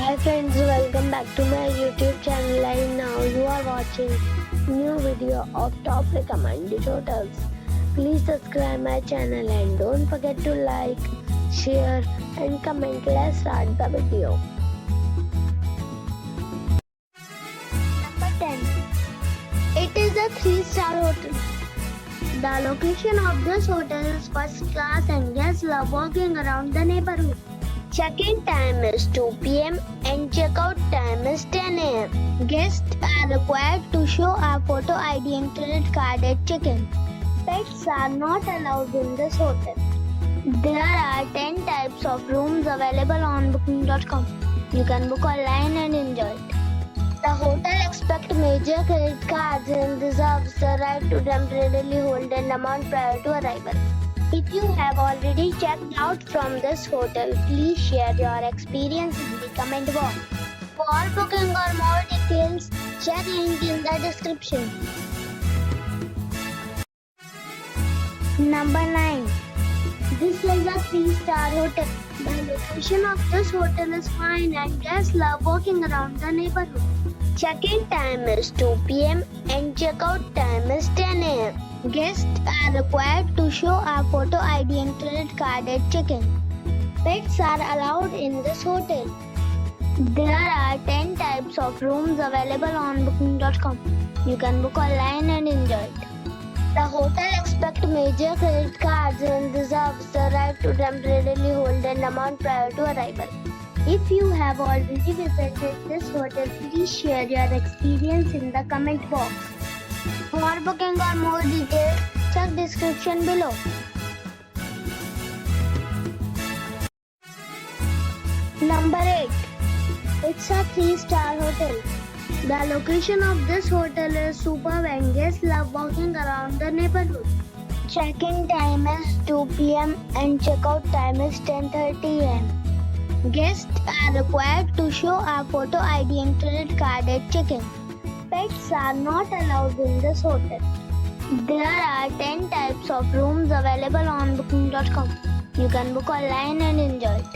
Hi friends, welcome back to my YouTube channel and now you are watching new video of top recommended hotels. Please subscribe my channel and don't forget to like, share and comment. Let's start the video. Number 10. It is a 3-star hotel. The location of this hotel is first class and guests love walking around the neighborhood. Check-in time is 2 p.m. and check-out time is 10 a.m. Guests are required to show a photo ID and credit card at check-in. Pets are not allowed in this hotel. There are 10 types of rooms available on booking.com. You can book online and enjoy it. The hotel expects major credit cards and reserves the right to temporarily hold an amount prior to arrival. If you have already checked out from this hotel, please share your experience in the comment box. For booking or more details, check link in the description. Number 9. This is a 3-star hotel. The location of this hotel is fine and guests love walking around the neighborhood. Check-in time is 2 p.m. and check-out time is 10 a.m. Guests are required to show a photo ID and credit card at check-in. Pets are allowed in this hotel. There are 10 types of rooms available on booking.com. You can book online and enjoy it. The hotel expects major credit cards and reserves the right to temporarily hold an amount prior to arrival. If you have already visited this hotel, please share your experience in the comment box. For booking or more details, check description below. Number 8. It's a 3-star hotel. The location of this hotel is superb and guests love walking around the neighborhood. Check-in time is 2 p.m. and check-out time is 10:30 a.m. Guests are required to show a photo ID and credit card at check-in. Pets are not allowed in this hotel. There are 10 types of rooms available on booking.com. You can book online and enjoy it.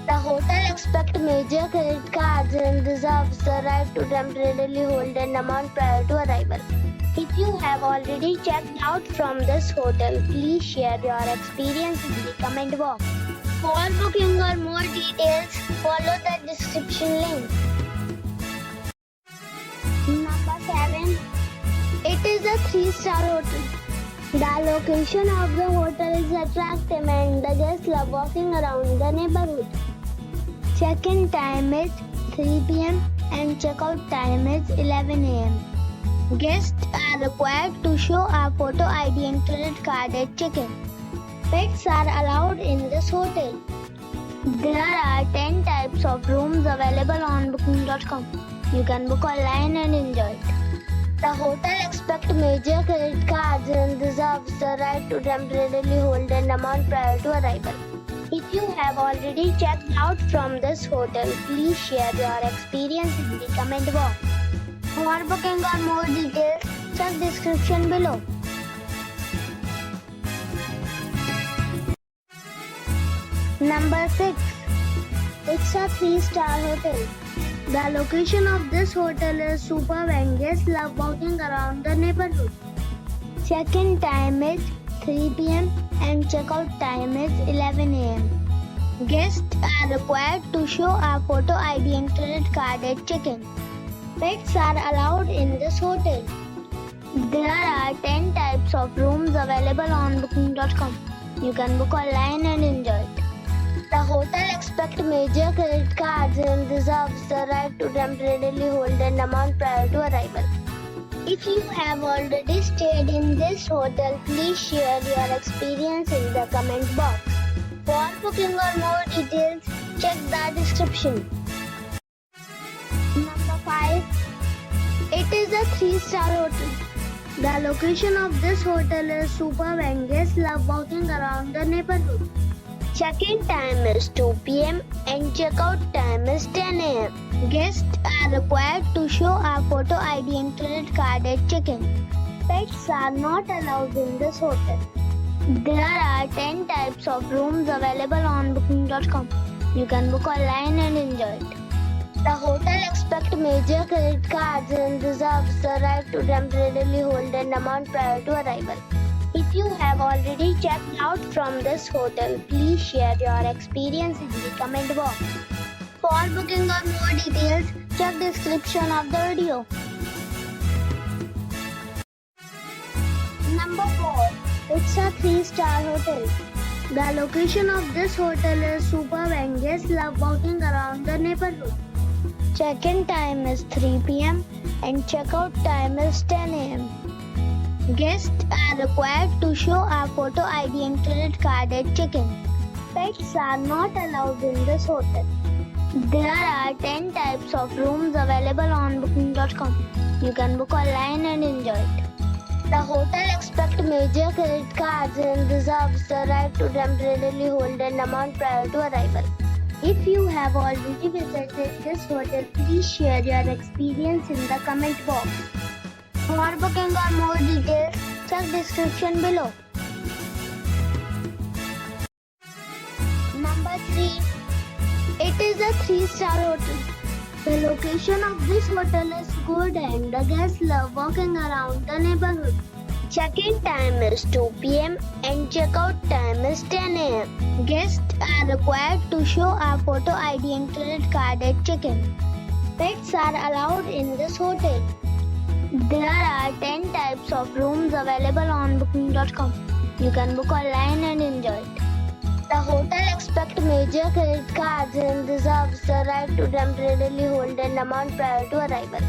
The hotel expects major credit cards and reserves the right to temporarily hold an amount prior to arrival. If you have already checked out from this hotel, please share your experience in the comment box. For booking or more details, follow the description link. Number 7. It is a 3-star hotel. The location of the hotel is attractive and the guests love walking around the neighborhood. Check-in time is 3 p.m. and check-out time is 11 a.m. Guests are required to show a photo ID and credit card at check-in. Pets are allowed in this hotel. There are 10 types of rooms available on booking.com. You can book online and enjoy it. The hotel expects major credit cards and reserves the right to temporarily hold an amount prior to arrival. If you have already checked out from this hotel, please share your experience in the comment box. For booking or more details, check description below. Number 6. It's a 3-star hotel. The location of this hotel is superb and guests love walking around the neighborhood. Check-in time is 3 p.m. and check-out time is 11 a.m. Guests are required to show a photo ID and credit card at check-in. Pets are allowed in this hotel. There are 10 types of rooms available on booking.com. You can book online and enjoy it. The hotel expects major credit cards and reserves the right to temporarily hold an amount prior to arrival. If you have already stayed in this hotel, please share your experience in the comment box. For booking or more details, check the description. Number 5. It is a 3-star hotel. The location of this hotel is superb and guests love walking around the neighborhood. Check-in time is 2 p.m. and check-out time is 10 a.m. Guests are required to show a photo ID and credit card at check-in. Pets are not allowed in this hotel. There are 10 types of rooms available on booking.com. You can book online and enjoy it. The hotel expects major credit cards and reserves the right to temporarily hold an amount prior to arrival. If you have already checked out from this hotel, please share your experience in the comment box. For booking or more details, check description of the video. Number 4. It's a 3-star hotel. The location of this hotel is superb and guests love walking around the neighborhood. Check-in time is 3 p.m. and check-out time is 10 a.m. Guests are required to show a photo ID and credit card at check-in. Pets are not allowed in this hotel. There are 10 types of rooms available on booking.com. You can book online and enjoy it. The hotel expects major credit cards and reserves the right to temporarily hold an amount prior to arrival. If you have already visited this hotel, please share your experience in the comment box. For booking or more details, check description below. Number 3. It is a 3-star hotel. The location of this hotel is good and the guests love walking around the neighborhood. Check-in time is 2 p.m. and check-out time is 10 a.m. Guests are required to show a photo ID and credit card at check-in. Pets are allowed in this hotel. There are 10 types of rooms available on booking.com. You can book online and enjoy it. The hotel expects major credit cards and reserves the right to temporarily hold an amount prior to arrival.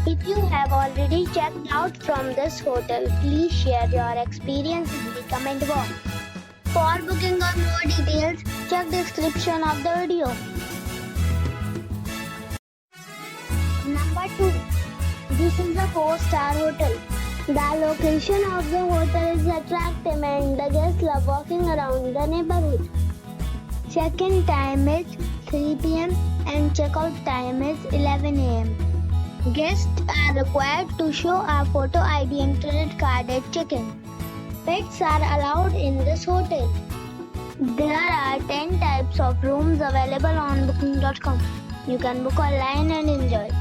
If you have already checked out from this hotel, please share your experience in the comment box. For booking or more details, check description of the video. Number 2. This is a 4-star hotel. The location of the hotel is attractive and the guests love walking around the neighborhood. Check-in time is 3 p.m. and check-out time is 11 a.m. Guests are required to show a photo ID and credit card at check-in. Pets are allowed in this hotel. There are 10 types of rooms available on booking.com. You can book online and enjoy it.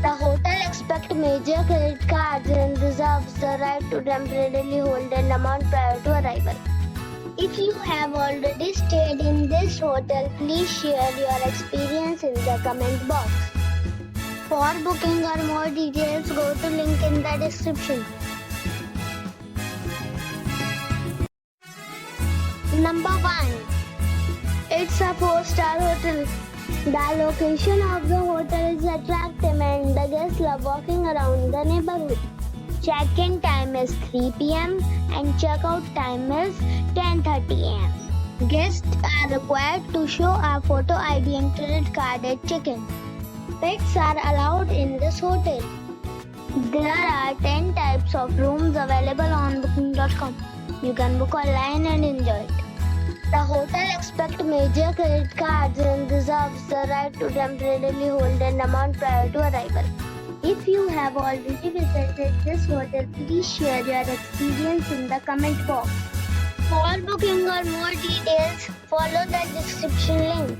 The hotel expects major credit cards and reserves the right to temporarily hold an amount prior to arrival. If you have already stayed in this hotel, please share your experience in the comment box. For booking or more details, go to link in the description. Number 1. It's a 4-star hotel. The location of the hotel is attractive and the guests love walking around the neighborhood. Check-in time is 3 p.m. and check-out time is 10:30 a.m. Guests are required to show a photo ID and credit card at check-in. Pets are allowed in this hotel. There are 10 types of rooms available on booking.com. You can book online and enjoy it. The hotel expects major credit cards and reserves the right to temporarily hold an amount prior to arrival. If you have already visited this hotel, please share your experience in the comment box. For booking or more details, follow the description link.